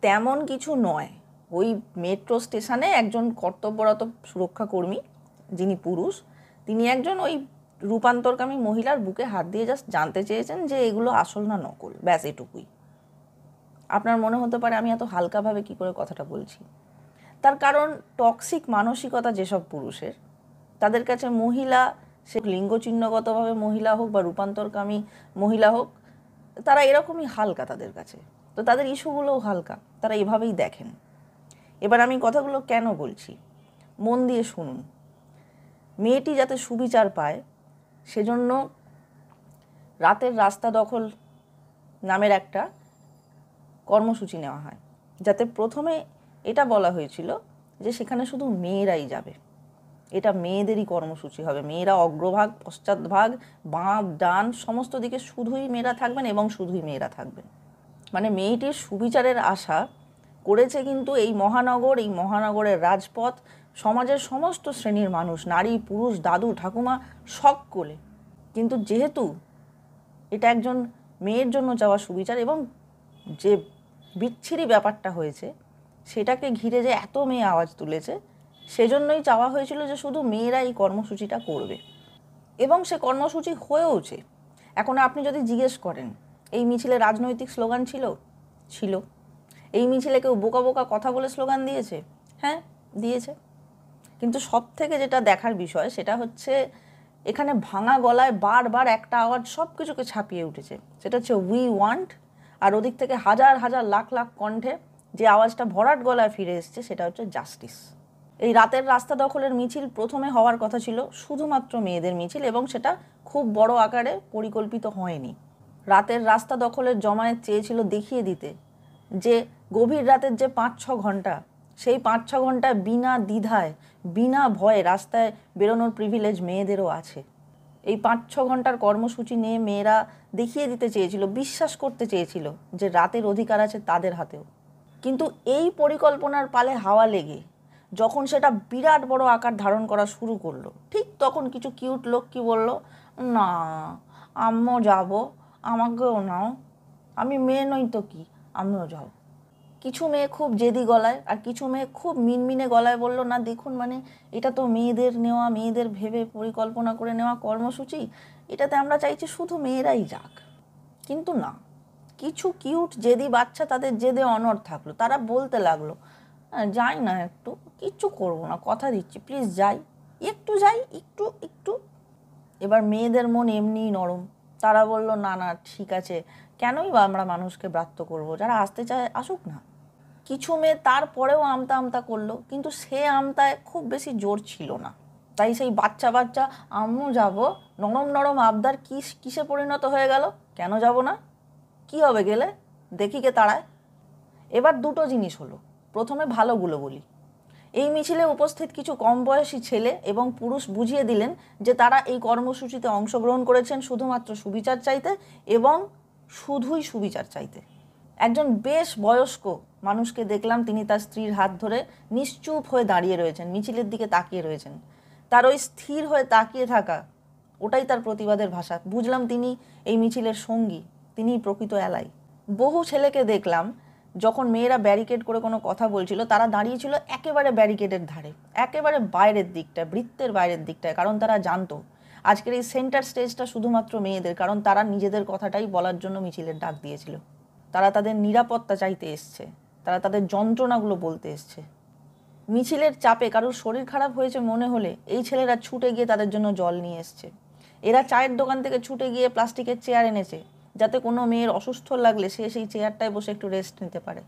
তেমন কিছু নয়। ওই মেট্রো স্টেশনে একজন কর্তব্যরত সুরক্ষাকর্মী, যিনি পুরুষ, তিনি একজন ওই রূপান্তরকামী মহিলার বুকে হাত দিয়ে জাস্ট জানতে চেয়েছেন যে এগুলো আসল না নকল, ব্যাস এটুকুই। আপনার মনে হতে পারে আমি এত হালকাভাবে কি করে কথাটা বলছি। তার কারণ টক্সিক মানসিকতা যেসব পুরুষের, তাদের কাছে মহিলা, সে লিঙ্গচিহ্নগতভাবে মহিলা হোক বা রূপান্তরকামী মহিলা হোক, তারা এরকমই হালকা তাদের কাছে। তো তাদের ইস্যুগুলোও হালকা, তারা এভাবেই দেখেন। এবার আমি কথাগুলো কেন বলছি মন দিয়ে শুনুন। মেয়েটি যাতে সুবিচার পায় সেজন্য রাতের রাস্তা দখল নামের একটা কর্মসূচি নেওয়া হয়, যাতে প্রথমে এটা বলা হয়েছিল যে সেখানে শুধু মেয়েরাই যাবে, এটা মেয়েদেরই কর্মসূচি হবে, মেয়েরা অগ্রভাগ পশ্চাৎভাগ বাঁ ডান সমস্ত দিকে শুধুই মেয়েরা থাকবেন এবং শুধুই মেয়েরা থাকবেন। মানে মেয়েটির সুবিচারের আশা করেছে কিন্তু এই মহানগর, এই মহানগরের রাজপথ, সমাজের সমস্ত শ্রেণীর মানুষ, নারী পুরুষ দাদু ঠাকুমা সকলে। কিন্তু যেহেতু এটা একজন মেয়ের জন্য চাওয়া সুবিচার এবং যে বিচ্ছিরি ব্যাপারটা হয়েছে সেটাকে ঘিরে যে এত মেয়ে আওয়াজ তুলেছে, সেজন্যই চাওয়া হয়েছিল যে শুধু মেয়েরা এই কর্মসূচিটা করবে এবং সে কর্মসূচি হয়েওছে। এখন আপনি যদি জিজ্ঞেস করেন এই মিছিলে রাজনৈতিক স্লোগান ছিল? ছিল। এই মিছিলে কেউ বোকা বোকা কথা বলে স্লোগান দিয়েছে? হ্যাঁ, দিয়েছে। কিন্তু সব থেকে যেটা দেখার বিষয় সেটা হচ্ছে এখানে ভাঙা গলায় বারবার একটা আওয়াজ সব কিছুকে ছাপিয়ে উঠেছে, সেটা হচ্ছে উই ওয়ান্ট। আর ওদিক থেকে হাজার হাজার লাখ লাখ কণ্ঠে যে আওয়াজটা ভরাট গলায় ফিরে এসছে সেটা হচ্ছে জাস্টিস। এই রাতের রাস্তা দখলের মিছিল প্রথমে হওয়ার কথা ছিল শুধুমাত্র মেয়েদের মিছিল এবং সেটা খুব বড় আকারে পরিকল্পিত হয়নি। রাতের রাস্তা দখলের জমায়েত চেয়েছিল দেখিয়ে দিতে যে গভীর রাতের যে 5-6 ঘন্টা, সেই 5-6 ঘন্টা বিনা দ্বিধায় বিনা ভয়ে রাস্তায় বেরোনোর প্রিভিলেজ মেয়েদেরও আছে। এই 5-6 ঘন্টার কর্মসূচি নিয়ে মেয়েরা দেখিয়ে দিতে চেয়েছিল, বিশ্বাস করতে চেয়েছিল যে রাতের অধিকার আছে তাদের হাতেও। কিন্তু এই পরিকল্পনার পালে হাওয়া লেগে যখন সেটা বিরাট বড় আকার ধারণ করা শুরু করলো, ঠিক তখন কিছু কিউট লোক কি বলল, না আমিও যাব, আমাকেও নাও, আমি মেয়ে নই তো কি, আমিও যাও। কিছু মেয়ে খুব জেদি গলায় আর কিছু মেয়ে খুব মিনমিনে গলায় বলল, না দেখুন, মানে এটা তো মেয়েদের নেওয়া, মেয়েদের ভেবে পরিকল্পনা করে নেওয়া কর্মসূচি, এটাতে আমরা চাইছি শুধু মেয়েরাই যাক। কিন্তু না, কিছু কিউট জেদি বাচ্চা তাদের জেদে অনড় থাকলো, তারা বলতে লাগলো, যাই না, একটু কিচ্ছু করবো না, কথা দিচ্ছি, প্লিজ যাই, একটু যাই, একটু একটু। এবার মেয়েদের মন এমনিই নরম, তারা বলল, না না ঠিক আছে, কেনই বা আমরা মানুষকে ব্রাত্য করবো, যারা আসতে চায় আসুক না। কিছু মেয়ে তারপরেও আমতা আমতা করলো, কিন্তু সে আমতায় খুব বেশি জোর ছিল না। তাই সেই বাচ্চা বাচ্চা আম্মু যাব নরম নরম আবদার কিসে পরিণত হয়ে গেল, কেন যাব না, কি হবে গেলে, দেখি কে তাড়ায়। এবার দুটো জিনিস হলো। প্রথমে ভালোগুলো বলি। এই মিছিলে উপস্থিত কিছু কম বয়সী ছেলে এবং পুরুষ বুঝিয়ে দিলেন যে তারা এই কর্মসূচিতে অংশগ্রহণ করেছেন শুধুমাত্র সুবিচার চাইতে এবং শুধুই সুবিচার চাইতে। একজন বেশ বয়স্ক মানুষকে দেখলাম, তিনি তার স্ত্রীর হাত ধরে নিশ্চুপ হয়ে দাঁড়িয়ে রয়েছেন, মিছিলের দিকে তাকিয়ে রয়েছেন। তার ওই স্থির হয়ে তাকিয়ে থাকা, ওটাই তার প্রতিবাদের ভাষা। বুঝলাম তিনি এই মিছিলের সঙ্গী, তিনিই প্রকৃত এলাই। বহু ছেলেকে দেখলাম যখন মেয়েরা ব্যারিকেড করে কোনো কথা বলছিল, তারা দাঁড়িয়েছিল একেবারে ব্যারিকেডের ধারে, একেবারে বাইরের দিকটায়, বৃত্তের বাইরের দিকটায়, কারণ তারা জানতো আজকের এই সেন্টার স্টেজটা শুধুমাত্র মেয়েদের, কারণ তারা নিজেদের কথাটাই বলার জন্য মিছিলের ডাক দিয়েছিল। তারা তাদের নিরাপত্তা চাইতে এসছে, তারা তাদের যন্ত্রণাগুলো বলতে এসছে। মিছিলের চাপে কারোর শরীর খারাপ হয়েছে মনে হলে এই ছেলেরা ছুটে গিয়ে তাদের জন্য জল নিয়ে এসছে। এরা চায়ের দোকান থেকে ছুটে গিয়ে প্লাস্টিকের চেয়ার এনেছে, যাতে কোনো মেয়ের অসুস্থ লাগলে সে সেই চেয়ারটায় বসে একটু রেস্ট নিতে পারে।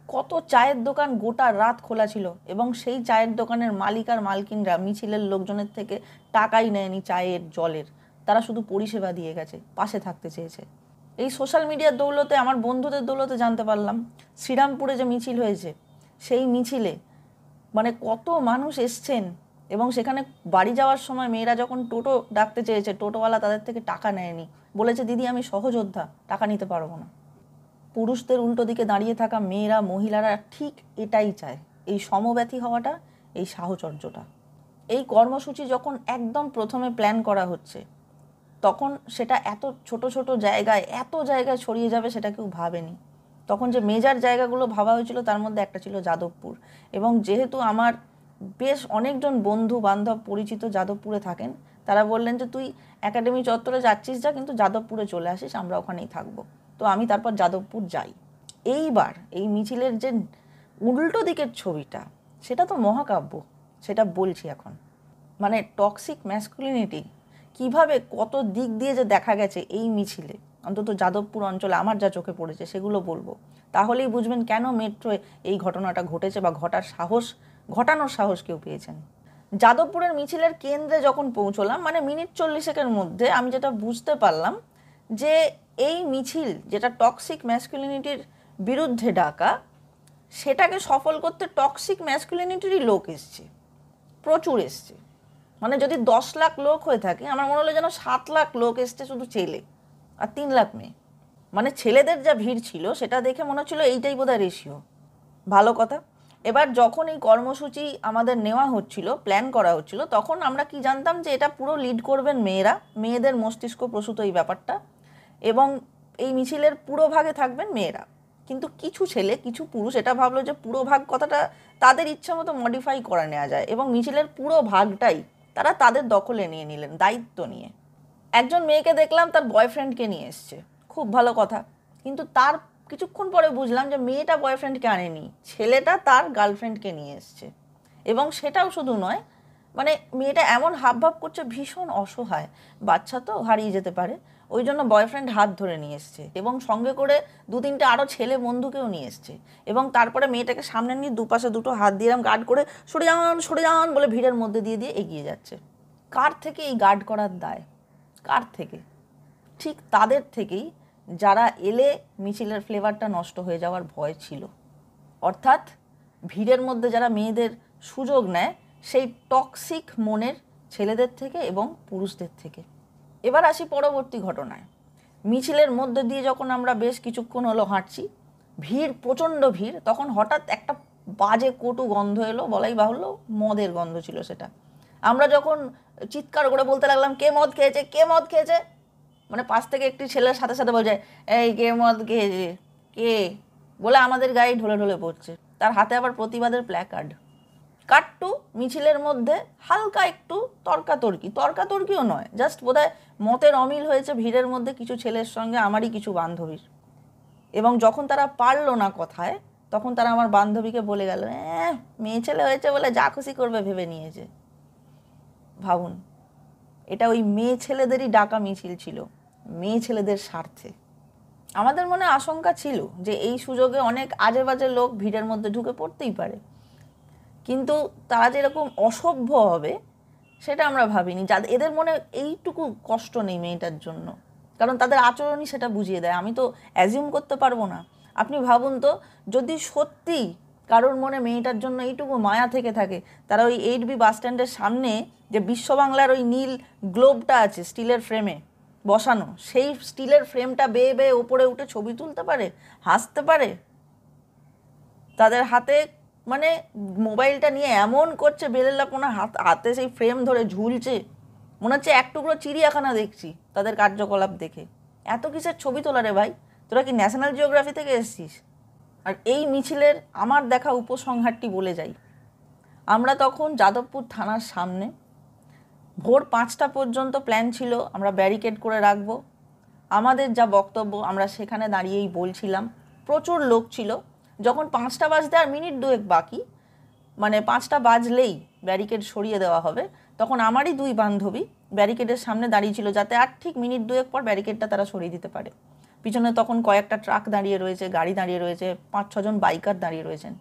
কত চায়ের দোকান গোটা রাত খোলা ছিল এবং সেই চায়ের দোকানের মালিক আর মালকিনরা মিছিলের লোকজনের থেকে টাকাই নেয়নি চায়ের জলের, তারা শুধু পরিষেবা দিয়ে গেছে, পাশে থাকতে চেয়েছে। এই সোশ্যাল মিডিয়ার দৌলতে, আমার বন্ধুদের দৌলতে জানতে পারলাম শ্রীরামপুরে যে মিছিল হয়েছে, সেই মিছিলে মানে কত মানুষ এসছেন এবং সেখানে বাড়ি যাওয়ার সময় মেয়েরা যখন টোটো ডাকতে চেয়েছে, টোটোওয়ালা তাদের থেকে টাকা নেয়নি, বলেছে দিদি আমি সহযোদ্ধা, টাকা নিতে পারবো না। পুরুষদের উল্টো দিকে দাঁড়িয়ে থাকা মেয়েরা, মহিলারা ঠিক এটাই চায়, এই সমব্যথী হওয়াটা, এই সাহচর্যটা। এই কর্মসূচি যখন একদম প্রথমে প্ল্যান করা হচ্ছে, তখন সেটা এত ছোট ছোট জায়গায়, এত জায়গায় ছড়িয়ে যাবে সেটা কেউ ভাবেনি। তখন যে মেজার জায়গাগুলো ভাবা হয়েছিল তার মধ্যে একটা ছিল যাদবপুর। এবং যেহেতু আমার বেশ অনেকজন বন্ধু বান্ধব পরিচিত যাদবপুরে থাকেন, তারা বললেন যে তুই একাডেমি চত্বরে যাচ্ছিস যা, কিন্তু যাদবপুরে চলে আসিস, আমরা ওখানেই থাকবো। তো আমি তারপর যাদবপুর যাই। এইবার এই মিছিলের যে উল্টো দিকের ছবিটা, সেটা তো মহাকাব্য, সেটা বলছি এখন। মানে টক্সিক ম্যাসকুলিনিটি কিভাবে কত দিক দিয়ে যে দেখা গেছে এই মিছিলে, অন্তত যাদবপুর অঞ্চলে আমার যা চোখে পড়েছে সেগুলো বলবো, তাহলেই বুঝবেন কেন মেট্রোয় এই ঘটনাটা ঘটেছে বা ঘটানোর সাহস কেউ পেয়েছেন। যাদবপুরের মিছিলের কেন্দ্রে যখন পৌঁছলাম, মানে মিনিট 40-এর মধ্যে আমি যেটা বুঝতে পারলাম যে এই মিছিল যেটা টক্সিক ম্যাসকুলিনিটির বিরুদ্ধে ডাকা, সেটাকে সফল করতে টক্সিক ম্যাসকুলিনিটিরই লোক এসছে, প্রচুর এসছে। মানে যদি 10 লাখ লোক হয়ে থাকে, আমার মনে হলো যেন 7 লাখ লোক এসছে শুধু ছেলে, আর 3 লাখ মেয়ে। মানে ছেলেদের যা ভিড় ছিল সেটা দেখে মনে হচ্ছিল এইটাই বোধহয় রেশিও। ভালো কথা। এবার যখন এই কর্মসূচি আমাদের নেওয়া হচ্ছিল, প্ল্যান করা হচ্ছিল, তখন আমরা কি জানতাম যে এটা পুরো লিড করবেন মেয়েরা, মেয়েদের মস্তিষ্ক প্রসূত এই ব্যাপারটা, এবং এই মিছিলের পুরো ভাগে থাকবেন মেয়েরা। কিন্তু কিছু ছেলে, কিছু পুরুষ এটা ভাবলো যে পুরো ভাগ কথাটা তাদের ইচ্ছা মতো মডিফাই করে নেওয়া যায়, এবং মিছিলের পুরো ভাগটাই তারা তাদের দখলে নিয়ে নিলেন দায়িত্ব নিয়ে। একজন মেয়েকে দেখলাম তার বয়ফ্রেন্ডকে নিয়ে এসছে, খুব ভালো কথা। কিন্তু তার কিছুক্ষণ পরে বুঝলাম যে মেয়েটা বয়ফ্রেন্ডকে আনেনি, ছেলেটা তার গার্লফ্রেন্ডকে নিয়ে এসছে। এবং সেটাও শুধু নয়, মানে মেয়েটা এমন হাবভাব করছে ভীষণ অসহায়, বাচ্চা তো হারিয়ে যেতে পারে, ওই জন্য বয়ফ্রেন্ড হাত ধরে নিয়ে এসছে, এবং সঙ্গে করে 2-3টে আরও ছেলে বন্ধুকেও নিয়ে এসছে। এবং তারপরে মেয়েটাকে সামনে নিয়ে দুপাশে দুটো হাত দিয়ে গার্ড করে সরে যান বলে ভিড়ের মধ্যে দিয়ে এগিয়ে যাচ্ছে। কার থেকে এই গার্ড করার দায়? কার থেকে? ঠিক তাদের থেকেই যারা এলে মিছিলের ফ্লেভারটা নষ্ট হয়ে যাওয়ার ভয় ছিল। অর্থাৎ ভিড়ের মধ্যে যারা মেয়েদের সুযোগ নেয়, সেই টক্সিক মনের ছেলেদের থেকে এবং পুরুষদের থেকে। এবার আসি পরবর্তী ঘটনায়। মিছিলের মধ্যে দিয়ে যখন আমরা বেশ কিছুক্ষণ হলো হাঁটছি, ভিড়, প্রচণ্ড ভিড়, তখন হঠাৎ একটা বাজে কটু গন্ধ এলো, বলাই বাহুল্য মদের গন্ধ ছিল সেটা। আমরা যখন চিৎকার করে বলতে লাগলাম কে মদ খেয়েছে, কে মদ খেয়েছে, মানে পাশ থেকে একটি ছেলের সাথে সাথে বলছে এই কে মদ খেয়েছে, কে বলে আমাদের গায়ে ঢলে ঢলে পড়ছে। তার হাতে আবার প্রতিবাদের প্ল্যাকার্ড। কাট্টু মিছিলের মধ্যে হালকা একটু তর্কাতর্কিও নয়, জাস্ট বোধহয় মতের অমিল হয়েছে ভিড়ের মধ্যে কিছু ছেলের সঙ্গে আমারই কিছু বান্ধবীর। এবং যখন তারা পারলো না কথায়, তখন তারা আমার বান্ধবীকে বলে গেল মেয়ে ছেলে হয়েছে বলে যা খুশি করবে ভেবে নিয়েছে। ভাবুন, এটা ওই মেয়ে ছেলেদেরই ডাকা মিছিল ছিল, মেয়ে ছেলেদের স্বার্থে। আমাদের মনে আশঙ্কা ছিল যে এই সুযোগে অনেক আজে বাজে লোক ভিড়ের মধ্যে ঢুকে পড়তেই পারে, কিন্তু তারা যেরকম অসভ্য হবে সেটা আমরা ভাবিনি। যাদের এদের মনে এইটুকু কষ্ট নেই মেয়েটার জন্য, কারণ তাদের আচরণই সেটা বুঝিয়ে দেয়। আমি তো অ্যাজিউম করতে পারবো না। আপনি ভাবুন তো, যদি সত্যি কারোর মনে মেয়েটার জন্য এইটুকু মায়া থেকে থাকে, তারা ওই 8B বাস স্ট্যান্ডের সামনে যে বিশ্ব বাংলার ওই নীল গ্লোবটা আছে স্টিলের ফ্রেমে বসানো, সেই স্টিলের ফ্রেমটা বেয়ে বেয়ে ওপরে উঠে ছবি তুলতে পারে, হাসতে পারে। তাদের হাতে মানে মোবাইলটা নিয়ে এমন করছে বেলেল্লাপনা, হাতে সেই ফ্রেম ধরে ঝুলছে, মনে হচ্ছে এক টুকরো চিড়িয়াখানা দেখছি তাদের কার্যকলাপ দেখে। এত কিসের ছবি তোলা রে ভাই, তোরা কি ন্যাশনাল জিওগ্রাফি থেকে এসেছিস? আর এই মিছিলের আমার দেখা উপসংহারটি বলে যাই। আমরা তখন যাদবপুর থানার সামনে, ভোর 5টা পর্যন্ত প্ল্যান ছিল আমরা ব্যারিকেড করে রাখবো। আমাদের যা বক্তব্য আমরা সেখানে দাঁড়িয়েই বলছিলাম, প্রচুর লোক ছিল। যখন 5টা বাজতে আর মিনিট 2 বাকি, মানে 5টা বাজলেই ব্যারিকেড সরিয়ে দেওয়া হবে, তখন আমারই 2 বান্ধবী ব্যারিকেডের সামনে দাঁড়িয়ে ছিল, যাতে আর ঠিক মিনিট 2 পর ব্যারিকেডটা তারা সরিয়ে দিতে পারে। পিছনে তখন কয়েকটা ট্রাক দাঁড়িয়ে রয়েছে, গাড়ি দাঁড়িয়ে রয়েছে, 5-6 জন বাইকার দাঁড়িয়ে রয়েছেন।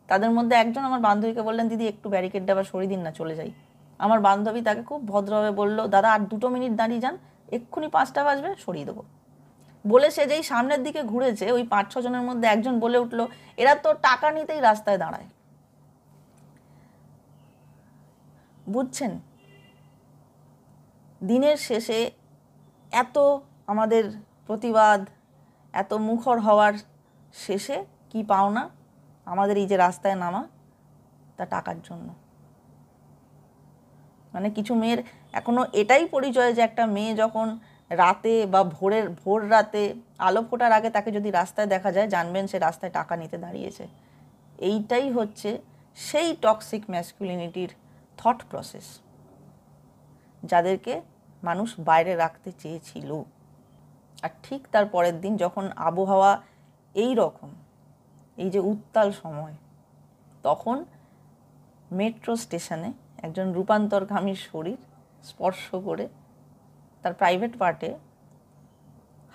তাদের মধ্যে একজন আমার বান্ধবীকে বললেন দিদি একটু ব্যারিকেডটা আবার সরিয়ে দিন না, চলে যাই। আমার বান্ধবী তাকে খুব ভদ্রভাবে বলল দাদা আর 2 মিনিট দাঁড়িয়ে যান, এক্ষুনি 5টা বাজবে, সরিয়ে দেবো। বলে সে যেই সামনের দিকে ঘুরেছে, ওই 5-6 জনের মধ্যে একজন বলে উঠলো এরা তো টাকা নিতেই রাস্তায় দাঁড়ায়। বুঝছেন, দিনের শেষে এত আমাদের প্রতিবাদ, এত মুখর হওয়ার শেষে কি পাওনা আমাদের এই যে রাস্তায় নামা, তা টাকার জন্য। মানে কিছু মেয়ের এখনো এটাই পরিচয় যে একটা মেয়ে যখন রাতে বা ভোর রাতে আলো ফোটার আগে তাকে যদি রাস্তায় দেখা যায়, জানবেন সে রাস্তায় টাকা নিতে দাঁড়িয়েছে। এইটাই হচ্ছে সেই টক্সিক ম্যাসকুলিনিটির থট প্রসেস যাদেরকে মানুষ বাইরে রাখতে চেয়েছিল। আর ঠিক তার পরের দিন যখন আবহাওয়া এই রকম, এই যে উত্তাল সময়, তখন মেট্রো স্টেশনে একজন রূপান্তরকামীর শরীর স্পর্শ করে তার প্রাইভেট পার্টে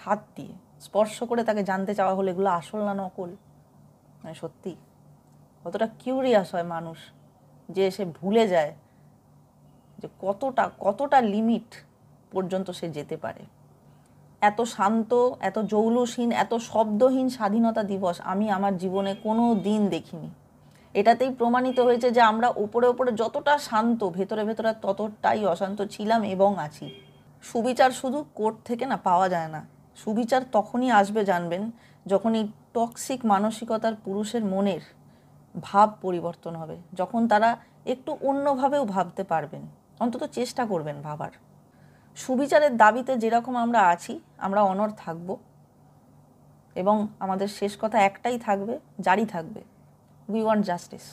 হাত দিয়ে স্পর্শ করে তাকে জানতে চাওয়া হলো এগুলো আসল না নকল। মানে সত্যি কতটা কিউরিয়াস হয় মানুষ, যে সে ভুলে যায় যে কতটা লিমিট পর্যন্ত সে যেতে পারে। এত শান্ত, এত জৌলুসহীন, এত শব্দহীন স্বাধীনতা দিবস আমি আমার জীবনে কোনো দিন দেখিনি। এটাতেই প্রমাণিত হয়েছে যে আমরা ওপরে যতটা শান্ত, ভেতরে ততটাই অশান্ত ছিলাম এবং আছি। সুবিচার শুধু কোর্ট থেকে না পাওয়া যায় না। সুবিচার তখনই আসবে জানবেন, যখন এই টক্সিক মানসিকতার পুরুষের মনের ভাব পরিবর্তন হবে, যখন তারা একটু অন্যভাবেও ভাবতে পারবেন, অন্তত চেষ্টা করবেন ভাবার। সুবিচারের দাবিতে যেরকম আমরা আছি, আমরা অনড় থাকব এবং আমাদের শেষ কথা একটাই থাকবে, জারি থাকবে, উই ওয়ান্ট জাস্টিস।